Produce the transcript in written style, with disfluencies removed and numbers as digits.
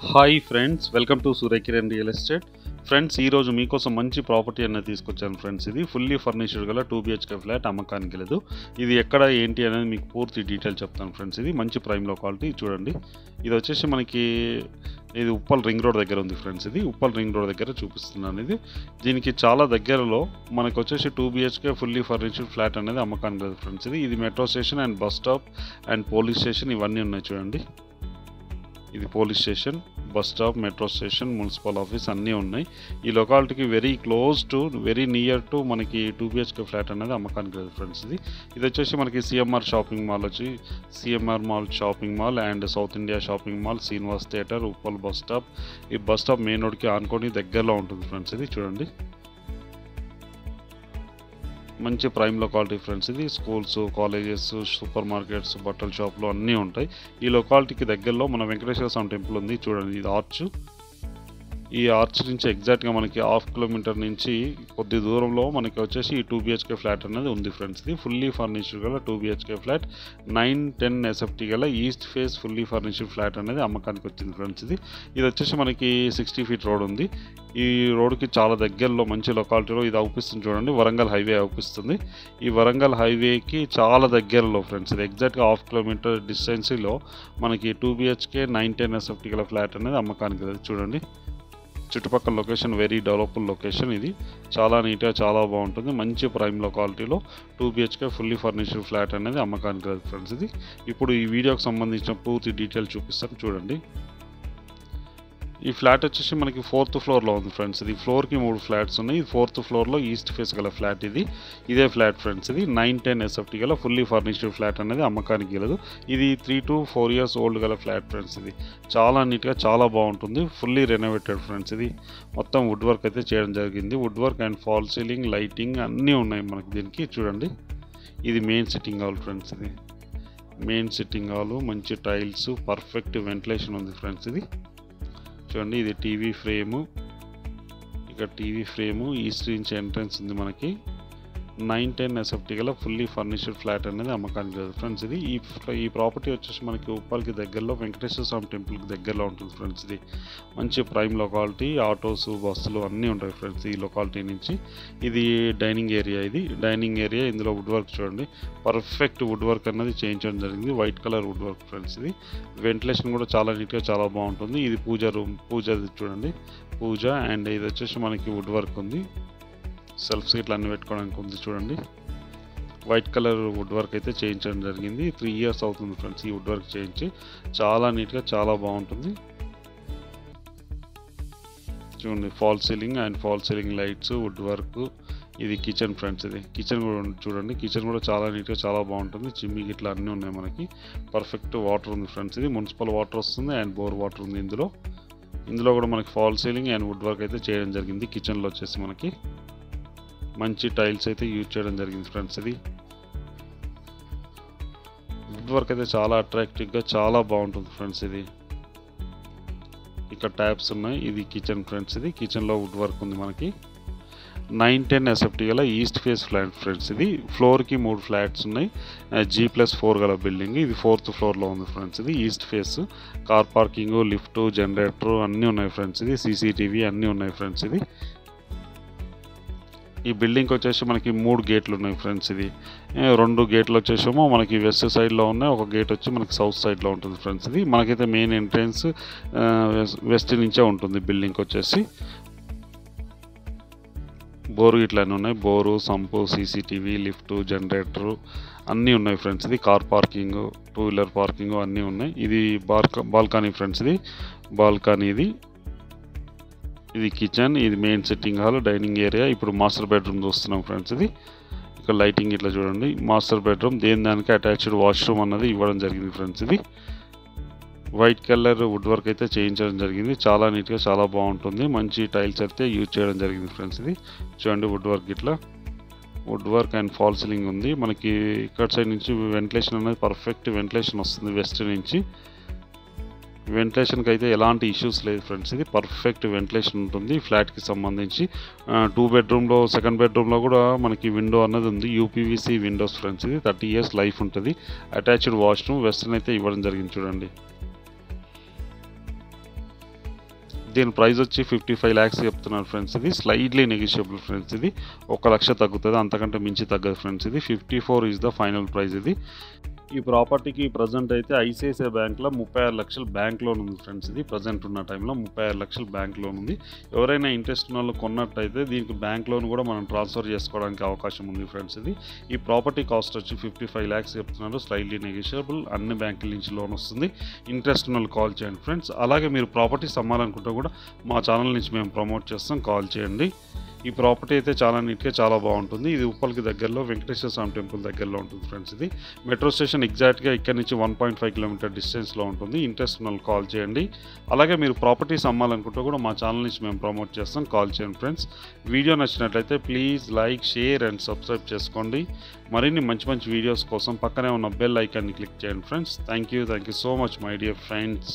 Hi friends, welcome to Surya Kiran real estate. Friends, ఈరోజు మీకోసం మంచి ప్రాపర్టీ అనేది తీసుకొచ్చాను ఫ్రెండ్స్. ఇది ఫుల్లీ ఫర్నిష్డ్ గల 2 BHK ఫ్లాట్ అమ్మకానికి లేదు. ఇది ఎక్కడ ఏంటి అనేది మీకు పూర్తి డీటెయిల్ చెప్తాను ఫ్రెండ్స్. ఇది మంచి ప్రైమ్ లొకాలిటీ చూడండి. ఇది వచ్చేసి మనకి ఇది ఉప్పల్ రింగ్ రోడ్ దగ్గర ఉంది ఫ్రెండ్స్. ఇది ఉప్పల్ రింగ్ రోడ్ దగ్గర చూపిస్తున్నాను. ఇది దీనికి చాలా దగ్గరలో మనకు వచ్చేసి 2 BHK ఫుల్లీ ఫర్నిష్డ్ ఫ్లాట్ అనేది అమ్మకానికి లేదు ఫ్రెండ్స్. ఇది metro station and bus stop and police station ఇవన్నీ ఉన్నాయి చూడండి. ఇది police station, bus stop, metro station, municipal office అన్నీ ఉన్నాయి. ఈ లొకాలిటీకి very close to very near to మనకి 2 BHK ఫ్లాట్ అనేది అమ్మకానికి లేదు ఫ్రెండ్స్. ఇది వచ్చేసి మనకి సిఎంఆర్ షాపింగ్ మాల్ వచ్చి CMR mall shopping mall and south India shopping mall, Srinivas theatre, Uppal bus stop. ఈ బస్ స్టాప్ మెయిన్ రోడ్కి ఆనుకొని దగ్గరలో ఉంటుంది ఫ్రెండ్స్. ఇది చూడండి, మంచి ప్రైమ్ లొకాలిటీ ఫ్రెండ్స్. ఇది స్కూల్స్, కాలేజెస్, సూపర్ మార్కెట్స్, బట్టల షాపులు అన్నీ ఉంటాయి. ఈ లొకాలిటీకి దగ్గరలో మన వెంకటేశ్వర స్వామి టెంపుల్ ఉంది చూడండి. ఇది ఆర్చ్. ఈ ఆర్చ్ నుంచి ఎగ్జాక్ట్గా మనకి 1/2 కిలోమీటర్ నుంచి కొద్ది దూరంలో మనకి వచ్చేసి ఈ 2 BHK ఫ్లాట్ అనేది ఉంది ఫ్రెండ్స్. ఇది ఫుల్లీ ఫర్నిష్డ్ గల 2 BHK ఫ్లాట్ 9-10 SFT గల east face fully furnished flat అనేది అమ్మకానికి వచ్చింది ఫ్రెండ్స్. ఇది వచ్చేసి మనకి 60 ఫీట్ రోడ్ ఉంది. ఈ రోడ్కి చాలా దగ్గరలో మంచి లొకాలిటీలో ఇది అవుపిస్తుంది చూడండి. వరంగల్ హైవే అవుపిస్తుంది. ఈ వరంగల్ హైవేకి చాలా దగ్గరలో ఫ్రెండ్స్. ఇది ఎగ్జాక్ట్గా 1/2 కిలోమీటర్ డిస్టెన్స్లో మనకి 2 BHK 9-10 SFT గల ఫ్లాట్ అనేది అమ్మకానికి లేదు చూడండి. చుట్టుపక్కల లొకేషన్ వెరీ డెవలప్డ్ లొకేషన్. ఇది చాలా నీట్గా చాలా బాగుంటుంది. మంచి ప్రైమ్ లొకాలిటీలో 2 BHK ఫుల్లీ ఫర్నిష్డ్ ఫ్లాట్ అనేది అమ్మకానికి లేదు ఫ్రెండ్స్. ఇప్పుడు ఈ వీడియోకి సంబంధించిన పూర్తి డీటెయిల్ చూపిస్తాను చూడండి. ఈ ఫ్లాట్ వచ్చేసి మనకి 4th ఫ్లోర్లో ఉంది ఫ్రెండ్స్. ఇది ఫ్లోర్కి 3 ఫ్లాట్స్ ఉన్నాయి. 4th ఫ్లోర్లో ఈస్ట్ ఫేస్ గల ఫ్లాట్ ఇదే ఫ్లాట్ ఫ్రెండ్స్. ఇది 9-10 SFT గల ఫుల్లీ ఫర్నిష్డ్ ఫ్లాట్ అనేది అమ్మకానికి లేదు. ఇది 3 to 4 years ఓల్డ్ గల ఫ్లాట్ ఫ్రెండ్స్. ఇది చాలా నీట్గా చాలా బాగుంటుంది. Fully renovated friends. ఇది మొత్తం వుడ్ వర్క్ అయితే చేయడం జరిగింది. Wood work and fall ceiling, lighting అన్నీ ఉన్నాయి మనకి దీనికి చూడండి. ఇది మెయిన్ సిట్టింగ్ హాల్ ఫ్రెండ్స్. ఇది మెయిన్ సిట్టింగ్ హాల్, మంచి టైల్స్, పర్ఫెక్ట్ వెంటిలేషన్ ఉంది ఫ్రెండ్స్. ఇది చూడండి. ఇది టీవీ ఫ్రేము, ఇక్కడ టీవీ ఫ్రేము, ఈస్ట్ నుంచి ఎంట్రన్స్ ఉంది మనకి. 9-10 SFT గల ఫుల్లీ ఫర్నిష్డ్ ఫ్లాట్ అనేది అమ్మకానికి లేదు ఫ్రెండ్స్. ఈ ప్రాపర్టీ వచ్చేసి మనకి ఉప్పల్కి దగ్గరలో వెంకటేశ్వర స్వామి టెంపుల్కి దగ్గరలో ఉంటుంది ఫ్రెండ్స్. ఇది మంచి ప్రైమ్ లొకాలిటీ. ఆటోస్, బస్సులు అన్నీ ఉంటాయి ఫ్రెండ్స్ ఈ లొకాలిటీ నుంచి. ఇది డైనింగ్ ఏరియా. ఇది డైనింగ్ ఏరియా. ఇందులో వుడ్ వర్క్ చూడండి, పర్ఫెక్ట్ వుడ్ వర్క్ అనేది చేయించడం జరిగింది. White colour wood work friends. ఇది వెంటిలేషన్ కూడా చాలా నీట్గా చాలా బాగుంటుంది. ఇది పూజ రూమ్, పూజ చూడండి, పూజ. అండ్ ఇది వచ్చేసి మనకి వుడ్ వర్క్ ఉంది. సెల్ఫ్ సీట్లు అన్ని పెట్టుకోవడానికి ఉంది చూడండి. వైట్ కలర్ వుడ్ వర్క్ అయితే చేయించడం జరిగింది. 3 years అవుతుంది ఫ్రెండ్స్ ఈ వుడ్ వర్క్ చేయించి. చాలా నీట్గా చాలా బాగుంటుంది చూడండి. Fall ceiling and fall ceiling lights, wood work. ఇది కిచెన్ ఫ్రెండ్స్. ఇది కిచెన్ కూడా చూడండి. కిచెన్ కూడా చాలా నీట్గా చాలా బాగుంటుంది. చిమ్మి గిట్లా అన్నీ ఉన్నాయి మనకి. పర్ఫెక్ట్ వాటర్ ఉంది ఫ్రెండ్స్. ఇది మున్సిపల్ వాటర్ వస్తుంది అండ్ బోర్ వాటర్ ఉంది ఇందులో కూడా మనకి fall ceiling and wood work అయితే చేయడం జరిగింది. కిచెన్లో వచ్చేసి మనకి మంచి టైల్స్ అయితే యూజ్ చేయడం జరిగింది ఫ్రెండ్స్. ఇది వుడ్ వర్క్ అయితే చాలా అట్రాక్టివ్గా చాలా బాగుంటుంది ఫ్రెండ్స్. ఇది ఇక్కడ ట్యాప్స్ ఉన్నాయి. ఇది కిచెన్ ఫ్రెండ్స్. ఇది కిచెన్లో వుడ్ వర్క్ ఉంది మనకి. 9-10 SFT గల ఈస్ట్ ఫేస్ ఫ్లాట్ ఫ్రెండ్స్. ఇది ఫ్లోర్కి 3 ఫ్లాట్స్ ఉన్నాయి. G+4 గల బిల్డింగ్. ఇది 4th ఫ్లోర్లో ఉంది ఫ్రెండ్స్. ఇది east face. Car parking, lift, generator అన్నీ ఉన్నాయి ఫ్రెండ్స్. ఇది CCTV అన్నీ ఉన్నాయి ఫ్రెండ్స్. ఈ బిల్డింగ్కి వచ్చేసి మనకి 3 గేట్లు ఉన్నాయి ఫ్రెండ్స్. ఇది 2 గేట్లు వచ్చేసేమో మనకి వెస్ట్ సైడ్లో ఉన్నాయి. ఒక గేట్ వచ్చి మనకి సౌత్ సైడ్లో ఉంటుంది ఫ్రెండ్స్. ఇది మనకైతే మెయిన్ ఎంట్రన్స్ వెస్ట్ నుంచే ఉంటుంది బిల్డింగ్కి వచ్చేసి. బోరు ఇట్లన్నీ ఉన్నాయి. Bore, sump, CCTV, lift, generator అన్నీ ఉన్నాయి ఫ్రెండ్స్. ఇది కార్ పార్కింగ్, 2 వీలర్ పార్కింగ్ అన్నీ ఉన్నాయి. ఇది బాల్కనీ ఫ్రెండ్స్. ఇది బాల్కనీ. ఇది కిచెన్. ఇది main sitting hall, dining area. ఇప్పుడు మాస్టర్ బెడ్రూమ్ చూస్తున్నాం ఫ్రెండ్స్. ఇది ఇక్కడ లైటింగ్ ఇట్లా చూడండి. మాస్టర్ బెడ్రూమ్ దానికి అటాచ్డ్ వాష్రూమ్ అన్నది ఇవ్వడం జరిగింది ఫ్రెండ్స్. ఇది వైట్ కలర్ వుడ్ వర్క్ అయితే చేయించడం జరిగింది. చాలా నీట్గా చాలా బాగుంటుంది. మంచి టైల్స్ అయితే యూజ్ చేయడం జరిగింది ఫ్రెండ్స్. ఇది చూడండి వుడ్ వర్క్ ఇట్లా wood work and fall ceiling ఉంది మనకి. ఇక్కడ సైడ్ నుంచి వెంటిలేషన్ అనేది పర్ఫెక్ట్ వెంటిలేషన్ వస్తుంది వెస్ట్ నుంచి. వెంటిలేషన్కి అయితే ఎలాంటి ఇష్యూస్ లేదు ఫ్రెండ్స్. ఇది పర్ఫెక్ట్ వెంటిలేషన్ ఉంటుంది ఫ్లాట్కి సంబంధించి. 2 బెడ్రూమ్లో, సెకండ్ బెడ్రూమ్లో కూడా మనకి విండో అన్నది ఉంది. UPVC Windows friends. ఇది 30 years లైఫ్ ఉంటుంది. అటాచ్డ్ వాష్రూమ్ వెస్టర్న్ అయితే ఇవ్వడం జరిగింది చూడండి. దీని ప్రైస్ వచ్చి 55 lakhs చెప్తున్నారు ఫ్రెండ్స్. ఇది స్లైడ్లీ నెగిషియబుల్ ఫ్రెండ్స్. ఇది 1 లక్ష తగ్గుతుంది, అంతకంటే మించి తగ్గదు ఫ్రెండ్స్. ఇది 54 ఈజ్ ద ఫైనల్ ప్రైస్. ఇది ఈ ప్రాపర్టీకి ప్రజెంట్ అయితే ఐసిఐసిఐ బ్యాంక్లో 36 లక్షలు బ్యాంక్ లోన్ ఉంది ఫ్రెండ్స్. ఇది ప్రజెంట్ ఉన్న టైంలో 36 లక్షలు బ్యాంక్ లోన్ ఉంది. ఎవరైనా ఇంట్రెస్ట్ ఉన్న వాళ్ళు కొన్నట్టయితే దీనికి బ్యాంక్ లోన్ కూడా మనం ట్రాన్స్ఫర్ చేసుకోవడానికి అవకాశం ఉంది ఫ్రెండ్స్. ఇది ఈ ప్రాపర్టీ కాస్ట్ వచ్చి 55 lakhs చెప్తున్నారు, స్లైడ్లీ నెగిషియబుల్, అన్ని బ్యాంకుల నుంచి లోన్ వస్తుంది. ఇంట్రెస్ట్ ఉన్న వాళ్ళు కాల్ చేయండి ఫ్రెండ్స్. అలాగే మీరు ప్రాపర్టీస్ అమ్మాలనుకుంటే కూడా మా ఛానల్ నుంచి మేము ప్రమోట్ చేస్తాం, కాల్ చేయండి. ఈ ప్రాపర్టీ అయితే చాలా నీట్గా చాలా బాగుంటుంది. ఇది ఉప్పల్కి దగ్గరలో వెంకటేశ్వర స్వామి టెంపుల్ దగ్గరలో ఉంటుంది ఫ్రెండ్స్. ఇది మెట్రో స్టేషన్ ఎగ్జాక్ట్గా ఇక్కడ నుంచి 1.5 కిలోమీటర్ డిస్టెన్స్లో ఉంటుంది. ఇంట్రెస్ట్ ఉన్న కాల్ చేయండి. అలాగే మీరు ప్రాపర్టీస్ అమ్మాలనుకుంటే కూడా మా ఛానల్ నుంచి మేము ప్రమోట్ చేస్తాం, కాల్ చేయండి ఫ్రెండ్స్. వీడియో నచ్చినట్లయితే please like, share and subscribe చేసుకోండి. మరిన్ని మంచి మంచి వీడియోస్ కోసం పక్కనే ఉన్న బెల్ ఐకాన్ని క్లిక్ చేయండి friends. Thank you so much my dear friends.